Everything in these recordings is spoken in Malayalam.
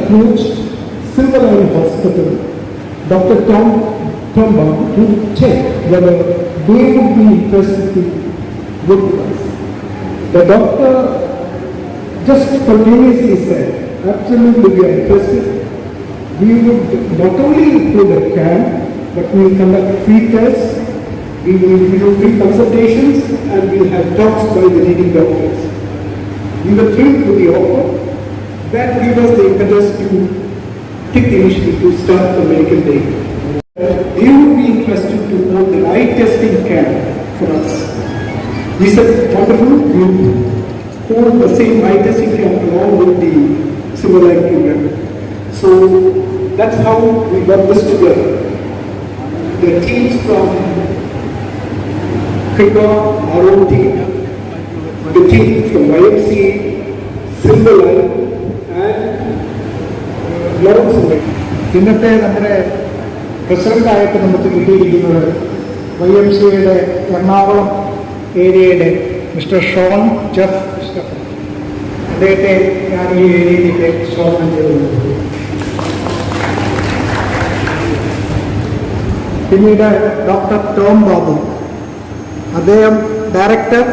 approached Silverline Hospital, Dr. Tom Babu, to check whether they would be interested to work with us. The doctor just spontaneously said, absolutely we are interested. We would not only hold a camp, but we will conduct free tests, we will do free consultations, and we will have talks by the leading doctors. We were thrilled with the offer. That gave us the impetus to take the initiative to start the medical day. They would be interested to hold the eye testing camp for us. We said, wonderful, we will hold the same eye testing camp along with the Silverline program. So that's how we got this together. The teams from Kripa, our own team, the team from YMCA, Silverline, ഇന്നത്തെ നമ്മുടെ പ്രസിഡന്റായിട്ട് നമുക്ക് കിട്ടിയിരിക്കുന്നത് YMCAയുടെ എറണാകുളം ഏരിയയുടെ മിസ്റ്റർ ഷോൺ ജെഫ് സ്റ്റഫൻ. അദ്ദേഹത്തെ ഞാൻ ഈ ഏരിയയിലേക്ക് സ്വാഗതം ചെയ്തിട്ടുണ്ട്. പിന്നീട് ഡോക്ടർ ടോം ബാബു, അദ്ദേഹം ഡയറക്ടർ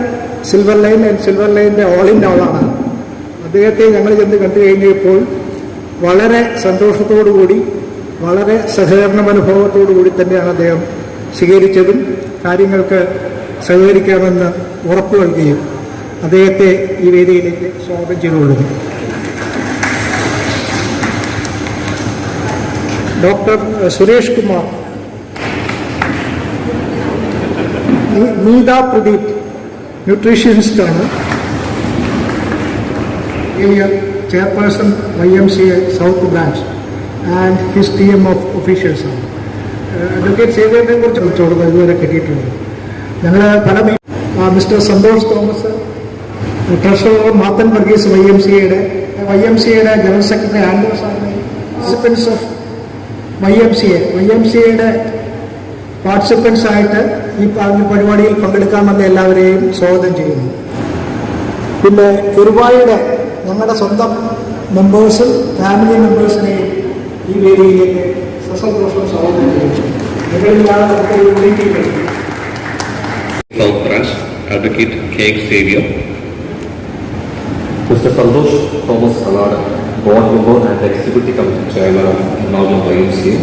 സിൽവർ ലൈനിൻ്റെ ഓൾ ഇൻ ഓളാണ്. അദ്ദേഹത്തെ ഞങ്ങൾ ചെന്ന് കണ്ടു കഴിഞ്ഞപ്പോൾ വളരെ സന്തോഷത്തോടുകൂടി വളരെ സഹകരണ മനോഭാവത്തോടുകൂടി തന്നെയാണ് അദ്ദേഹം സ്വീകരിച്ചതും കാര്യങ്ങൾക്ക് സഹകരിക്കാമെന്ന് ഉറപ്പ് നൽകുകയും അദ്ദേഹത്തെ ഈ വേദിയിലേക്ക് സ്വാഗതം ചെയ്തുകൊള്ളുന്നു. ഡോക്ടർ സുരേഷ് കുമാർ, നീത പ്രദീപ് ന്യൂട്രീഷ്യനിസ്റ്റാണ്, chairperson YMCA South Branch and his team of officials ആണ്. അഡ്വക്കേറ്റ് സേവ്യറിനെ കുറിച്ച് വിളിച്ചോടുന്നു ഇതുവരെ കിട്ടിയിട്ടുണ്ട്. ഞങ്ങൾ പല mister Santhosh Thomas, treasurer Mathan Varghese YMCAയുടെ ജനറൽ സെക്രട്ടറി ആൻഡ്രൂസ് ആണ്, പാർട്ടിസിപ്പൻസ് ഓഫ് YMCAയുടെ പാർട്ടിസിപ്പൻസ് ആയിട്ട് ഈ പരിപാടിയിൽ പങ്കെടുക്കാമെന്ന് എല്ലാവരെയും സ്വാഗതം ചെയ്യുന്നു. പിന്നെ കുറുവായുടെ ഞങ്ങളുടെ സ്വന്തം മെമ്പേഴ്സും ഫാമിലി മെമ്പേഴ്സിനെയും ഈ വേദിയിലേക്ക് സസന്തോഷം സ്വാഗതം ചെയ്യുന്നു. South Branch, Advocate K. Xavier, Mr. Santosh Thomas Kanada, Board Member and Executive Committee Chairman of Ernakulam YMCA,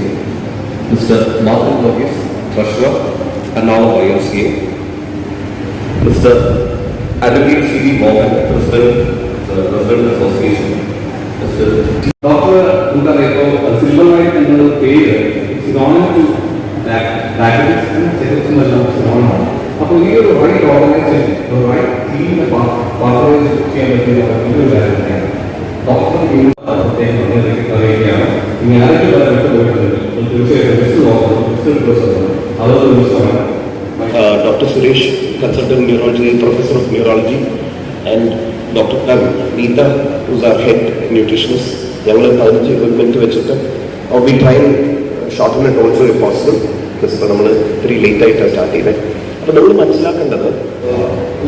Mr. Martin Varghese, Treasurer, Ernakulam YMCA, Mr. Advocate C.D. Morgan, President Association, Mr. Dr. Undareto, Silverline എന്നൊരു പേര് synonym to academics and synonym. അപ്പോൾ ഈ ഒരു റൈറ്റ് ഓർഗനൈസേഷൻ, ഒരു റൈറ്റ് ടീമിനെ പാർട്ടിസിപ്പേറ്റ് ചെയ്യാൻ പറ്റിയ ഒരു കാര്യമാണ്. ഡോക്ടർ അറിയുകയാണ്. ഇനി ആരൊക്കെ വിട്ടുപോയിട്ടുണ്ട് തീർച്ചയായിട്ടും അതൊരു ദിവസമാണ്. Dr. Suresh, consultant neurology, professor of neurology, and Dr. Neeta, who's our head nutritionist. ഞങ്ങൾ 15-20 മിനിറ്റ് വെച്ചിട്ട് we try and shorten it also if possible, because ഇപ്പോൾ നമ്മൾ ഇത്തിരി ലേറ്റ് ആയിട്ടാണ് സ്റ്റാർട്ട് ചെയ്തത്. അപ്പോൾ നമ്മൾ മനസ്സിലാക്കേണ്ടത്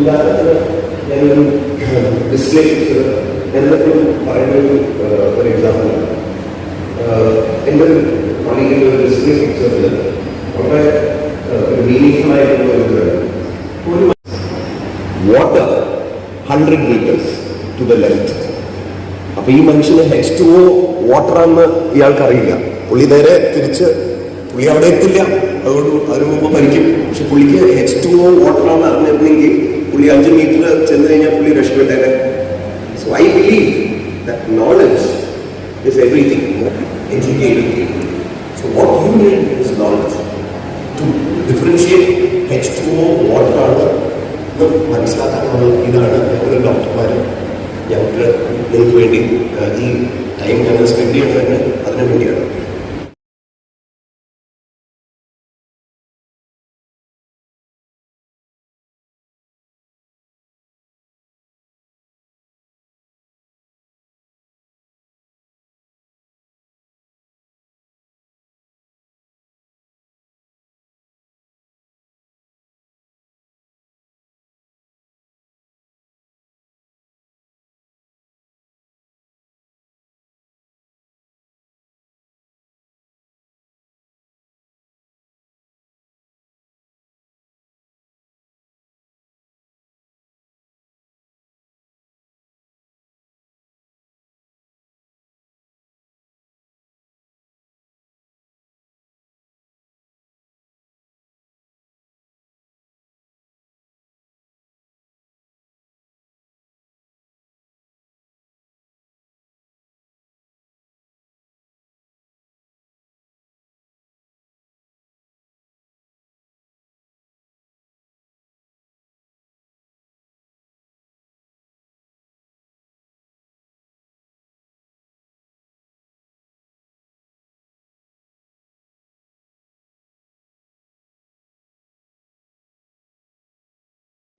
ഞാനൊരു ഡിസ്പ്ലേ പിക്ചർ എന്തെങ്കിലും പറയുന്ന ഒരു എക്സാമ്പിൾ, എൻ്റെ ഒരു പണിയുടെ ഒരു ഡിസ്പ്ലേ പിക്ചറിൽ വളരെ മീനിങ്ഫുൾ ആയിട്ടുള്ള ഒരു water 100 meters to the left. അപ്പൊ ഈ മനുഷ്യന് H2O വാട്ടറാണെന്ന് ഇയാൾക്കറിയില്ല. പുള്ളി നേരെ തിരിച്ച് പുള്ളി അവിടെ എത്തില്ല, അതുകൊണ്ട് അതിനു മുമ്പ് മരിക്കും. പക്ഷെ പുള്ളിക്ക് H2O വാട്ടറാണെന്ന് അറിഞ്ഞിരുന്നെങ്കിൽ പുള്ളി 5 മീറ്റർ ചെന്ന് കഴിഞ്ഞാൽ പുള്ളി രക്ഷപ്പെട്ടേനെ. So I believe that knowledge is everything. Educated. So what you need is knowledge to differentiate H2O വാട്ടറാണ് മനസ്സിലാക്കാനുള്ള ഇതാണ് ഞങ്ങളുടെ ഡോക്ടർമാർ ഞങ്ങൾക്ക് വേണ്ടി ഈ ടൈം ഞങ്ങൾ സ്പെൻഡ് ചെയ്യുന്നത് തന്നെ അതിനു വേണ്ടിയാണ്.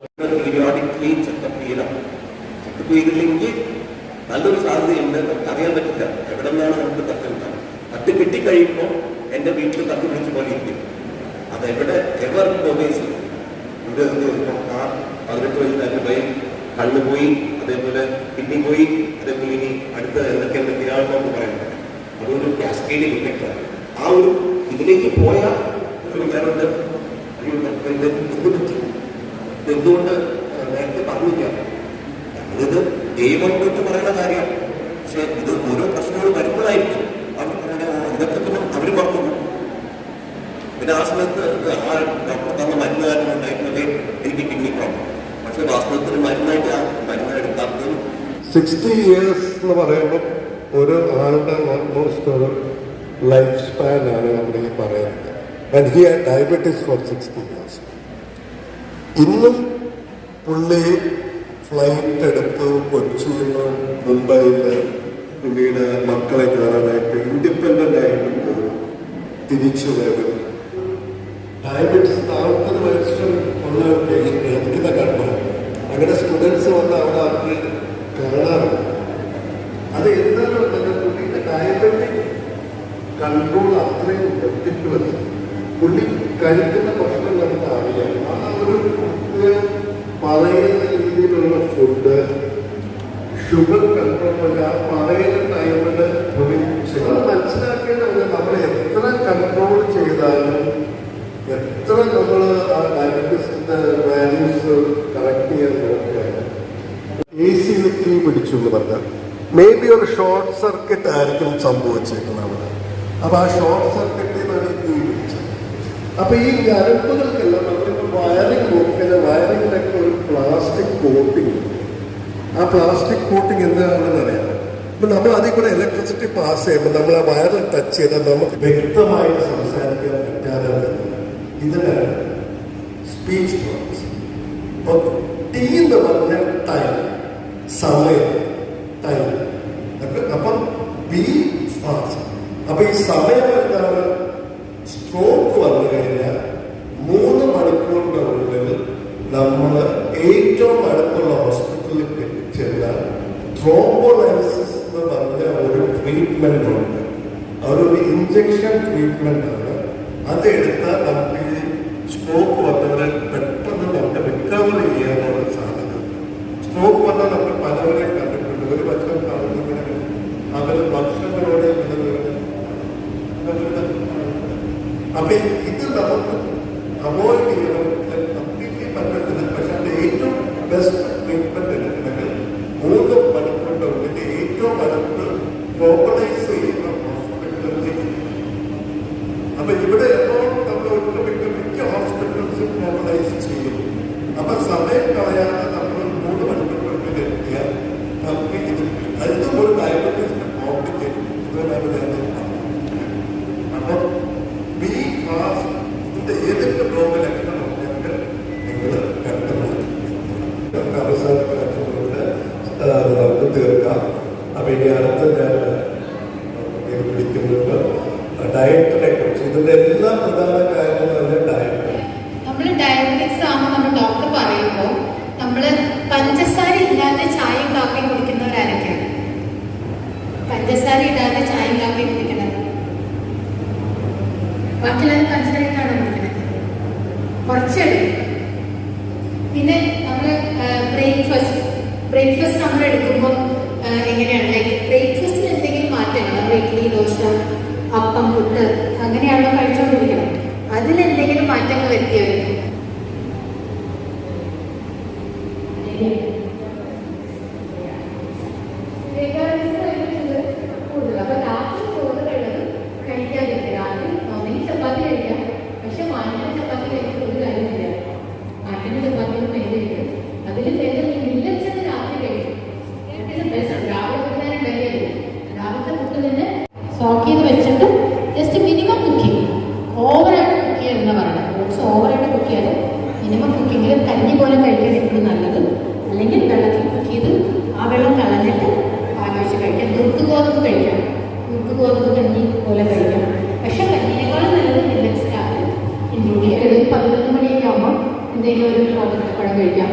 പീരിയോഡിക്കലി ചെക്കപ്പ് ചെയ്യണം. ചെക്കപ്പ് ചെയ്തില്ലെങ്കിൽ നല്ലൊരു സാധ്യതയുണ്ട്, നമുക്ക് അറിയാൻ പറ്റില്ല എവിടെ നിന്നാണ് നമുക്ക് തട്ടുണ്ടാകും. തട്ട് കിട്ടിക്കഴിയുമ്പോൾ എൻ്റെ വീട്ടിൽ തട്ട് പിടിച്ച പോലെ ഇരിക്കും. അതെവിടെ എവർ മൊബൈൽസ് ഇത് 18 വയസ്സിൽ പോയി, കണ്ണു പോയി, അതേപോലെ കിഡ്നി പോയി, അതേപോലെ ഇനി അടുത്ത എന്തൊക്കെയാണെന്ന് പറയുന്നത്. അതൊരു കാസ്കേഡിംഗ് ഇഫക്റ്റാണ്. ആ ഒരു ഇതിലേക്ക് പോയാൽ ഒരു വേറെ എന്തുകൊണ്ട് നേരത്തെ പറഞ്ഞില്ല. ഇത് ദൈവം തൊട്ട് പറയുന്ന കാര്യമാണ്. പക്ഷെ ഇത് ഓരോ പ്രശ്നങ്ങൾ വരുമ്പോഴായിരിക്കും അവർ പറയുന്നത് ഇതൊക്കെ പിന്നെ അവർ പറഞ്ഞു. പിന്നെ ആ സമയത്ത് ആ ഡോക്ടർ തന്ന മരുന്ന് കാരണം ഉണ്ടായിരുന്നത് എനിക്ക് കിഡ്നി പ്രോബ്ലം. പക്ഷെ വാസ്തവത്തിന് മരുന്നായിട്ട് ആ മരുന്ന് എടുക്കാത്തത് 60 years എന്ന് പറയുമ്പോൾ ഒരു ആളുടെ ഓൾമോസ്റ്റ് ഒരു ലൈഫ് സ്പാനാണ് നമ്മൾ ഈ പറയുന്നത്. And he had diabetes for 60 years. ഇന്നും പുള്ളി ഫ്ലൈറ്റ് എടുത്ത് കൊച്ചിയിൽ നിന്ന് മുംബൈയിൽ പുള്ളിയുടെ മക്കളെ കാണാനായിട്ട് ഇൻഡിപെൻഡൻ്റ് ആയിട്ട് പോകും, തിരിച്ചു വരും. ഡയബറ്റീസ് 40 വയസ്സിൽ ഉള്ള ഒരു പേഷ്യൻ്റ് എനിക്കിത് കണ്ടു. അങ്ങനെ സ്റ്റുഡൻസ് വന്ന് അവിടെ അവർക്ക് കാണാറുണ്ട്. അത് എന്താണെന്ന് പറഞ്ഞാൽ പുള്ളിയുടെ ഡയബറ്റിക് കൺട്രോൾ അത്രയും എത്തിക്കുന്നത് പുള്ളി കഴിക്കുന്ന ഭക്ഷണം നമുക്ക് അറിയാം. ആ ഒരു പറയുന്ന രീതിയിലുള്ള ഫുഡ്, ഷുഗർ കൺട്രോൾ ആ പറയുന്ന ടൈമിൽ പുള്ളി മനസ്സിലാക്കേണ്ടത് നമ്മൾ എത്ര കൺട്രോൾ ചെയ്താലും എത്ര നമ്മൾ ആ ഡയബറ്റീസിന്റെ വാല്യൂസ് കറക്റ്റ് ചെയ്യാൻ നോക്കിയാലും AC തീ പിടിച്ചു എന്ന് പറഞ്ഞാൽ മേ ബി ഒരു ഷോർട്ട് സർക്യൂട്ട് ആയിരിക്കും സംഭവിച്ചേക്കുന്നത് അവിടെ. അപ്പൊ ആ ഷോർട്ട് സർക്യൂട്ടിൽ നിന്നാണ് തീ പിടിച്ചത്. അപ്പൊ ഈ ഞരമ്പുകൾക്കെല്ലാം നമ്മളിപ്പോൾ വയറിംഗ് നോക്കിയാൽ വയറിങ്ങിനൊക്കെ ഒരു പ്ലാസ്റ്റിക് കോട്ടിങ്. ആ പ്ലാസ്റ്റിക് കോട്ടിങ് എന്താണെന്ന് അറിയാം. ഇപ്പൊ നമ്മൾ അതിൽ കൂടെ ഇലക്ട്രിസിറ്റി പാസ് ചെയ്യുമ്പോൾ നമ്മൾ ആ വയറിൽ ടച്ച് ചെയ്താൽ നമുക്ക് വ്യക്തമായിട്ട് സംസാരിക്കാൻ പറ്റാതെ ഇതിനാണ് സ്പീച്ച് പ്രോബ്ലംസ്. ടി എന്ന് പറഞ്ഞാൽ ടൈം, സമയം, ടൈം. അപ്പം ബി ഫാസ്റ്റ്. അപ്പൊ ഈ സമയം എന്താണ്? സ്ട്രോക്ക് വന്നു കഴിഞ്ഞാൽ 3 മണിക്കൂറിന്റെ ഉള്ളിൽ നമ്മൾ ഏറ്റവും അടുത്തുള്ള ഹോസ്പിറ്റലിൽ ചെന്നാൽ ത്രോംബോലൈസിസ് എന്ന് പറഞ്ഞ ഒരു ട്രീറ്റ്മെന്റ് ഉണ്ട്. അതൊരു ഇഞ്ചക്ഷൻ ട്രീറ്റ്മെന്റ് ആണ്. അതെടുത്താൽ നമുക്ക് ഈ സ്ട്രോക്ക് വന്നവരെ പെട്ടെന്ന് നമുക്ക് റിക്കവർ ചെയ്യാനുള്ള സാധ്യത. സ്ട്രോക്ക് വന്നാൽ നമ്മൾ പലവരെ കണ്ടിട്ടുണ്ട്. ഒരു ഭക്ഷണം കാണുന്നവരെ അവർ ഭക്ഷണങ്ങളോടെ അപ്പൊ ഇത് നമുക്ക് അവോയ്ഡ് ചെയ്യണം, കംപ്ലീറ്റ്ലി പറ്റത്തില്ല. പക്ഷെ അതിന്റെ ഏറ്റവും ബെസ്റ്റ് ട്രീറ്റ്മെന്റ് എടുക്കണമെങ്കിൽ 3 മണിക്കൂറിന്റെ ഉള്ളിൽ ഏറ്റവും അടുത്ത് ഗ്ലോബലൈസ് ചെയ്യുന്ന ഹോസ്പിറ്റലിലേക്ക്. അപ്പൊ ഇവിടെ നമ്മൾ ഒട്ടുമിക്ക മിക്ക ഹോസ്പിറ്റൽസും ഗ്ലോബലൈസ് ചെയ്യും. അപ്പൊ സമയം കളയാതെ നമ്മൾ 3 മണിക്കൂറിനുള്ളിൽ എത്തിയാൽ നമുക്ക് ഇത് അതും ഒരു ഡയബറ്റീസിന്റെ കോംപ്ലിക്കേഷൻ ഇതുവരെ. അപ്പം ബി ഫാസ്റ്റ് ഇതിന്റെ ഏതൊക്കെ രോഗ ലക്ഷണം ഉണ്ടെങ്കിൽ നിങ്ങൾ കണ്ടുപോകും. അവസാനത്തിലൂടെ നമുക്ക് തീർക്കാം. അപ്പൊ ഇനി അടുത്ത ഞാൻ പിടിക്കുന്നത് ഡയറ്റിനെ കുറിച്ച്. ഇതിന്റെ എല്ലാ പ്രധാന കാര്യങ്ങളും തന്നെ ഡയറ്റ്. നമ്മൾ ഡയബറ്റിക്സ് ആകുമ്പോൾ നമ്മൾ ഡോക്ടർ പറയുമ്പോൾ നമ്മൾ പഞ്ചസാര ഇല്ലാതെ ചായയും കാപ്പിയും കുടിക്കുന്നവരാരൊക്കെയാണ്? പഞ്ചസാര ഇടാതെ ചായയും കാപ്പിയും കുടിക്കുന്നത് ബാക്കിയെല്ലാവരും പഞ്ചസാര ഇട്ടാണ് കുടിക്കുന്നത്. കുറച്ചെടുക്കും. പിന്നെ നമ്മൾ ബ്രേക്ക്ഫാസ്റ്റ് നമ്മൾ എടുക്കുമ്പോൾ എങ്ങനെയാണ്? ലൈക്ക് ബ്രേക്ക്ഫാസ്റ്റിൽ എന്തെങ്കിലും മാറ്റങ്ങൾ നമ്മൾ ഇഡ്ഡലി, ദോശ, അപ്പം, പുട്ട് അങ്ങനെയാണല്ലോ കഴിച്ചുകൊണ്ടിരിക്കണം. അതിലെന്തെങ്കിലും മാറ്റങ്ങൾ വരുത്തിയായിരുന്നു? കൂടുതൽ. അപ്പൊ രാത്രി ചോറ് കഴിക്കാതിരിക്കുക. രാത്രി ഒന്നെങ്കിൽ ചപ്പാത്തി കഴിക്കാം. പക്ഷെ മാറ്റിന് ചപ്പാത്തി കഴിച്ചിട്ട് ഒരു കാര്യമില്ല. മാറ്റിന് ചപ്പാത്തി ഒന്നും വേണ്ടിയിരിക്കും. അതിൽ മില്ലറ്റ്സ് രാത്രി കഴിക്കും. രാവിലെ തന്നെ ഉണ്ടാക്കിയാൽ രാവിലത്തെ ഫുഡ് തന്നെ സ്റ്റോക്ക് ചെയ്ത് വെച്ചിട്ട് ജസ്റ്റ് മിനിമം കുക്കിംഗ്. ഓവറായിട്ട് കുക്ക് ചെയ്യുന്ന പറയുന്നത്. ഓട്സ് ഓവറായിട്ട് കുക്ക് ചെയ്യാതെ മിനിമം കുക്കിങ്ങിൽ കഞ്ഞി പോലെ കഴിക്കാൻ എപ്പോഴും നല്ലത്. അല്ലെങ്കിൽ വെള്ളത്തിൽ കുക്ക് ചെയ്ത് ആ വെള്ളം കളഞ്ഞിട്ട് പാലൊഴിച്ച് കഴിക്കാം. നുറുക്ക് കഴിക്കാം. നുറുക്ക് കഞ്ഞി പോലെ കഴിക്കാം. പക്ഷെ കഞ്ഞിനേക്കാളും നല്ലത് മില്ലറ്റ്സ് രാത്രി ഇൻക്ലൂഡ് ചെയ്യാം. 11 മണിയൊക്കെ ആകുമ്പോൾ എന്തെങ്കിലും ഒരു പഴം കഴിക്കാം.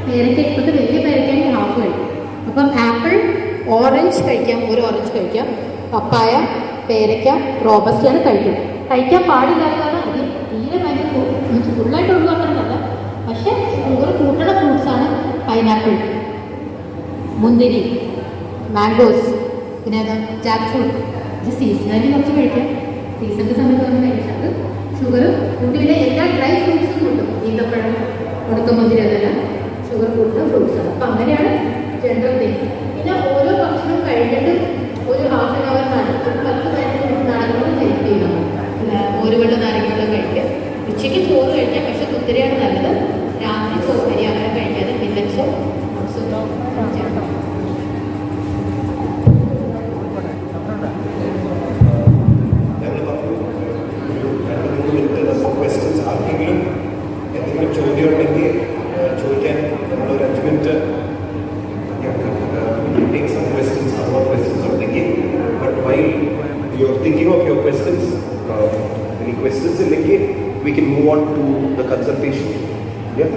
പേരയ്ക്ക ഇപ്പോഴത്തെ വലിയ പേരയ്ക്കാണെങ്കിൽ ഹാഫ് കഴിക്കും. അപ്പം ആപ്പിൾ, ഓറഞ്ച് കഴിക്കാം, ഒരു ഓറഞ്ച് കഴിക്കാം. പപ്പായ, പേരയ്ക്ക, റോബസ്റ്റയാണ് കഴിക്കും. കഴിക്കാൻ പാടില്ലാത്തതാണ് അത് തീരെ ഭയങ്കര ഫുള്ളായിട്ട് ഒഴിവാക്കണമെന്നല്ല, പക്ഷേ ഒരു കൂട്ടണ ഫ്രൂട്ട്സാണ് പൈനാപ്പിൾ, മുന്തിരി, മാംഗോസ്, പിന്നെ അത് ജാക്ക് ഫ്രൂട്ട്. ഇത് സീസണലി കുറച്ച് കഴിക്കാം, സീസണിൻ്റെ സമയത്ത് നമ്മൾ കഴിച്ചാൽ അത് ഷുഗർ കൂട്ടി. പിന്നെ എല്ലാ ഡ്രൈ ഫ്രൂട്ട്സും കൂട്ടും, ഈന്തപ്പഴം, ഉണക്കമുന്തിരി, അതെല്ലാം ഷുഗർ കൂട്ടുന്ന ഫ്രൂട്ട്സാണ്. അപ്പം അങ്ങനെയാണ് ജനറൽ തിങ്സ്. പിന്നെ ഓരോ ഭക്ഷണം കഴിഞ്ഞിട്ട് ഒരു ഹാഫ് ആൻ അവർ 10-15 മിനിറ്റ് നാരങ്ങളും ഹെൽപ്പ് ചെയ്യണം. ഒരു വെള്ളം നാരങ്ങളും കഴിക്കുക. ഉച്ചയ്ക്ക് ചോറ് കഴിക്കാം, പക്ഷെ കുത്തിരിയാണ് നല്ലത്. രാത്രി ചോറ് അരി അങ്ങനെ കഴിക്കാതെ മില്ലറ്റ്സോ ഓട്സോ ചേർക്കാം. ക്വസ്റ്റ്യൻസ് ആർക്കെങ്കിലും എന്തെങ്കിലും ചോദ്യം ഉണ്ടെങ്കിൽ ചോദിക്കാൻ നമ്മളൊരു 5 minute take some questions, other questions ഉണ്ടെങ്കിൽ. But while you're thinking of your questions, any questions ഇല്ലെങ്കിൽ we can move on to the consultation. Yeah.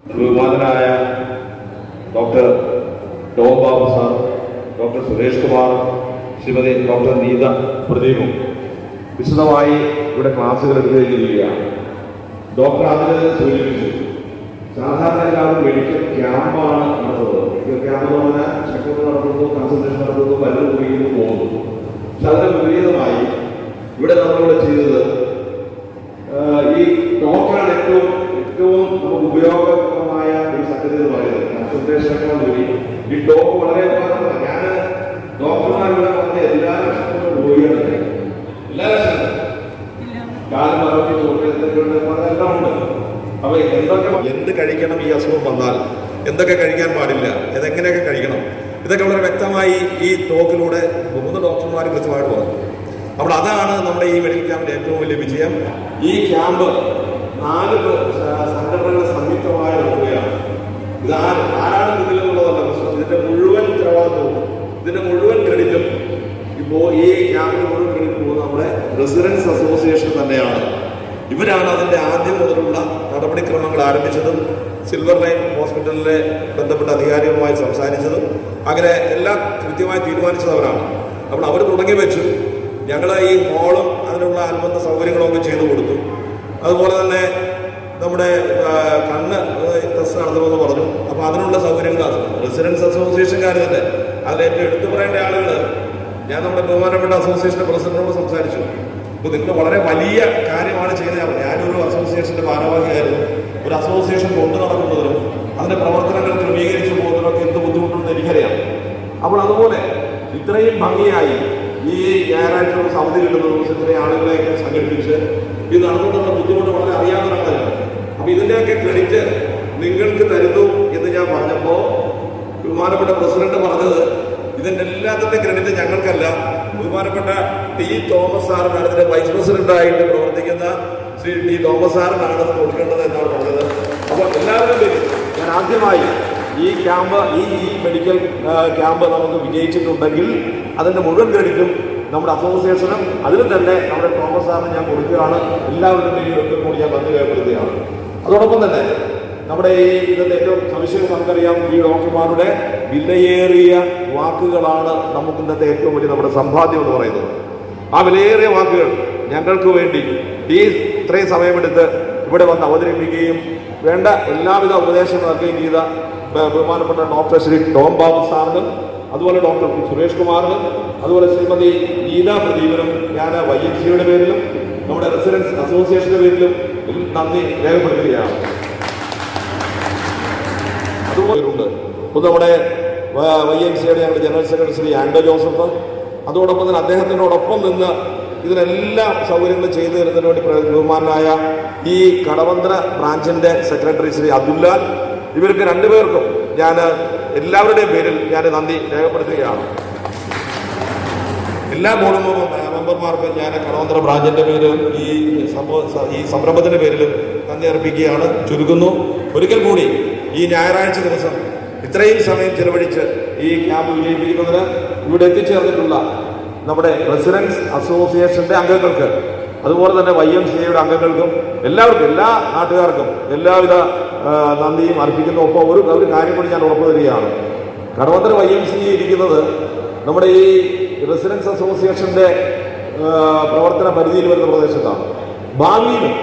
ബഹുമാനനായ doctor Tom Babu sir, doctor Suresh Kumar, Shrimati doctor Neetha പ്രദീപും വിശദമായി ഇവിടെ ക്ലാസ്സുകൾ എടുത്തു കഴിഞ്ഞിരിക്കുകയാണ്. ഡോക്ടർ അതിന് സൂചിപ്പിച്ചു, സാധാരണ എല്ലാവരും മെഡിക്കൽ ക്യാമ്പാണ് നടത്തുന്നത്. മെഡിക്കൽ ക്യാമ്പ് എന്ന് പറഞ്ഞാൽ ചെക്കപ്പ് നടത്തുന്നു, കൺസൾട്ടേഷൻ നടത്തുന്നു, മരുന്ന് കുടിക്കുന്നു, പോകുന്നു. പക്ഷെ അതിന് വിപരീതമായി ഇവിടെ നമ്മളിവിടെ ചെയ്തത് ഈ ഡോക്ടറാണ് ഏറ്റവും നമുക്ക് ഉപയോഗപ്രദമായ ഒരു സംഗതി എന്ന് പറയുന്നത്. കൺസൾട്ടേഷനൊക്കെ വഴി ഈ ഡോക്ടർ വളരെ ഉപകാരമാണ്. ഞാൻ ഡോക്ടർമാരുടെ പറഞ്ഞ എല്ലാ ലക്ഷണങ്ങളും രോഗികളല്ലേ, എല്ലാ ലക്ഷണങ്ങളും കാലം ആരോഗ്യ ചോദ്യം എല്ലാം ഉണ്ട്. അപ്പൊ എന്ത് കഴിക്കണം, ഈ അസുഖം വന്നാൽ എന്തൊക്കെ കഴിക്കാൻ പാടില്ല, ഇതെങ്ങനെയൊക്കെ കഴിക്കണം, ഇതൊക്കെ വളരെ വ്യക്തമായി ഈ ടോക്കിലൂടെ 3 ഡോക്ടർമാർ കൃത്യമായിട്ട് പറഞ്ഞു. അപ്പോൾ അതാണ് നമ്മുടെ ഈ മെഡിക്കൽ ക്യാമ്പിന്റെ ഏറ്റവും വലിയ വിജയം. ഈ ക്യാമ്പ് 4 സംഘടനകൾ സംയുക്തമായി നടത്തുകയാണ്. ഇത് ആരാണ് ഇതിലെന്നുള്ളതല്ല പ്രശ്നം. ഇതിന്റെ മുഴുവൻ ഉത്തരവാദിത്വവും ഇതിന്റെ മുഴുവൻ ക്രെഡിറ്റും ഇപ്പോൾ ഈ ക്യാമ്പിന് മുഴുവൻ ക്രെഡിറ്റ് പോകുന്നത് നമ്മുടെ റെസിഡൻസ് അസോസിയേഷൻ തന്നെയാണ്. ഇവരാണ് അതിൻ്റെ ആദ്യം മുതലുള്ള നടപടിക്രമങ്ങൾ ആരംഭിച്ചതും സിൽവർ ലൈൻ ഹോസ്പിറ്റലിലെ ബന്ധപ്പെട്ട അധികാരികളുമായി സംസാരിച്ചതും അങ്ങനെ എല്ലാം കൃത്യമായി തീരുമാനിച്ചതവരാണ്. അപ്പോൾ അവർ തുടങ്ങി വെച്ചു. ഞങ്ങൾ ഈ ഹാളും അതിനുള്ള അനുബന്ധ സൗകര്യങ്ങളൊക്കെ ചെയ്തു കൊടുത്തു. അതുപോലെ തന്നെ നമ്മുടെ കണ്ണ് ടെസ്റ്റ് നടത്തണമെന്ന് പറഞ്ഞു. അപ്പോൾ അതിനുള്ള സൗകര്യങ്ങൾ റെസിഡൻസ് അസോസിയേഷൻകാർ തന്നെ അതിലേറ്റവും എടുത്തു പറയേണ്ട ആളുകൾ. ഞാൻ നമ്മുടെ ബഹുമാനപ്പെട്ട അസോസിയേഷൻ്റെ പ്രസിഡന്റിനോട് സംസാരിച്ചു. അപ്പോൾ നിങ്ങൾ വളരെ വലിയ കാര്യമാണ് ചെയ്യുന്നത്. ഞാനൊരു അസോസിയേഷൻ്റെ ഭാരവാഹിയായിരുന്നു. ഒരു അസോസിയേഷൻ കൊണ്ടു നടക്കുന്നതിനും അതിൻ്റെ പ്രവർത്തനങ്ങൾ ക്രമീകരിച്ചു പോകുന്നതിനൊക്കെ എന്ത് ബുദ്ധിമുട്ടുണ്ടെന്ന് എനിക്കറിയാം. അപ്പോൾ അതുപോലെ ഇത്രയും ഭംഗിയായി ഈ ഞായറാഴ്ച അവധി കിട്ടുന്ന ദിവസം ഇത്രയും ആളുകളെയൊക്കെ സംഘടിപ്പിച്ച് ഇത് നടത്തുന്നുള്ള ബുദ്ധിമുട്ട് വളരെ അറിയാവുന്ന ആളാണ്. അപ്പോൾ ഇതിൻ്റെയൊക്കെ ക്രെഡിറ്റ് നിങ്ങൾക്ക് തരുന്നു എന്ന് ഞാൻ പറഞ്ഞപ്പോൾ ബഹുമാനപ്പെട്ട പ്രസിഡന്റ് പറഞ്ഞത് ഇതിൻ്റെ എല്ലാത്തിൻ്റെ ക്രെഡിറ്റ് ഞങ്ങൾക്കല്ല, ബഹുമാനപ്പെട്ട ടി തോമസ് സാറിനാണ്, ഇതിന്റെ വൈസ് പ്രസിഡന്റായിട്ട് പ്രവർത്തിക്കുന്ന ശ്രീ ടി തോമസ് സാറിനാണ് അത് കൊടുക്കേണ്ടത് എന്നാണ് പറഞ്ഞത്. അപ്പോൾ എല്ലാവരും പേര് ഞാൻ ആദ്യമായി ഈ ക്യാമ്പ് ഈ മെഡിക്കൽ ക്യാമ്പ് നമുക്ക് വിജയിച്ചിട്ടുണ്ടെങ്കിൽ അതിൻ്റെ മുഴുവൻ ക്രെഡിറ്റും നമ്മുടെ അസോസിയേഷനും അതിൽ തന്നെ നമ്മുടെ തോമസ് സാറിന് ഞാൻ കൊടുക്കുകയാണ്. എല്ലാവരുടെയും ഒക്കെ കൂടി ഞാൻ നന്ദി രേഖപ്പെടുത്തുകയാണ്. അതോടൊപ്പം തന്നെ നമ്മുടെ ഈ ഇതിൻ്റെ ഏറ്റവും സവിശേഷം നമുക്കറിയാം, ഈ ഡോക്ടർമാരുടെ വിലയേറിയ വാക്കുകളാണ് നമുക്ക് ഇന്നത്തെ ഏറ്റവും വലിയ നമ്മുടെ സമ്പാദ്യം എന്ന് പറയുന്നത്. ആ വിലയേറിയ വാക്കുകൾ ഞങ്ങൾക്ക് വേണ്ടി ഈ ഇത്രയും സമയമെടുത്ത് ഇവിടെ വന്ന് അവതരിപ്പിക്കുകയും വേണ്ട എല്ലാവിധ ഉപദേശങ്ങൾ നൽകുകയും ചെയ്ത ബഹുമാനപ്പെട്ട ഡോക്ടർ ശ്രീ ടോം ബാബു സാറിനും അതുപോലെ ഡോക്ടർ സുരേഷ് കുമാറിനും അതുപോലെ ശ്രീമതി ഗീത പ്രദീപിനും ഞാൻ YMCAയുടെ പേരിലും നമ്മുടെ റെസിഡൻസ് അസോസിയേഷന്റെ പേരിലും നന്ദി രേഖപ്പെടുത്തുകയാണ്. അതുപോലുണ്ട് ഇപ്പോൾ നമ്മുടെ YMCAയുടെ ഞങ്ങളുടെ ജനറൽ സെക്രട്ടറി ശ്രീ ആൻഡോ ജോസഫ്, അതോടൊപ്പം തന്നെ അദ്ദേഹത്തിനോടൊപ്പം നിന്ന് ഇതിനെല്ലാം സൗകര്യങ്ങൾ ചെയ്തു തരുന്നതിന് വേണ്ടി ബഹുമാനായ ഈ കടവന്ത്ര ബ്രാഞ്ചിന്റെ സെക്രട്ടറി ശ്രീ അബ്ദുല്ലാൽ, ഇവർക്ക് 2 പേർക്കും ഞാൻ എല്ലാവരുടെയും പേരിൽ ഞാൻ നന്ദി രേഖപ്പെടുത്തുകയാണ്. എല്ലാ ബോർഡ് മെമ്പർമാർക്കും ഞാൻ കടവന്ത്ര ബ്രാഞ്ചിന്റെ പേരിലും ഈ സംരംഭത്തിന്റെ പേരിലും നന്ദി അർപ്പിക്കുകയാണ്. ചുരുക്കുന്നു, ഒരിക്കൽ കൂടി ഈ ഞായറാഴ്ച ദിവസം ഇത്രയും സമയം ചെലവഴിച്ച് ഈ ക്യാമ്പ് വിജയിപ്പിക്കുന്നതിന് ഇവിടെ എത്തിച്ചേർന്നിട്ടുള്ള നമ്മുടെ റെസിഡൻസ് അസോസിയേഷന്റെ അംഗങ്ങൾക്ക് അതുപോലെ തന്നെ YMCAയുടെ അംഗങ്ങൾക്കും എല്ലാവർക്കും, എല്ലാ നാട്ടുകാർക്കും എല്ലാവിധ നന്ദിയും അർപ്പിക്കുന്നു. ഒപ്പം ഒരു കാര്യം കൂടി ഞാൻ ഉറപ്പു തരികയാണ്. കടവന്തര YMCA ഇരിക്കുന്നത് നമ്മുടെ ഈ റെസിഡൻസ് അസോസിയേഷൻ്റെ പ്രവർത്തന പരിധിയിൽ വരുന്ന പ്രദേശത്താണ്. ഭാവിയിലും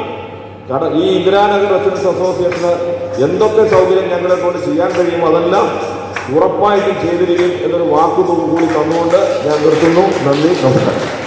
ഈ ഇന്ദിരാനഗർ റെസിഡൻസ് അസോസിയേഷന് എന്തൊക്കെ സൗകര്യം ഞങ്ങളെ കൊണ്ട് ചെയ്യാൻ കഴിയുമോ അതെല്ലാം ഉറപ്പായിട്ടും ചെയ്തിരിക്കും എന്നൊരു വാക്കുകൂടി തന്നുകൊണ്ട് ഞാൻ നിർത്തുന്നു. നന്ദി, നമസ്കാരം.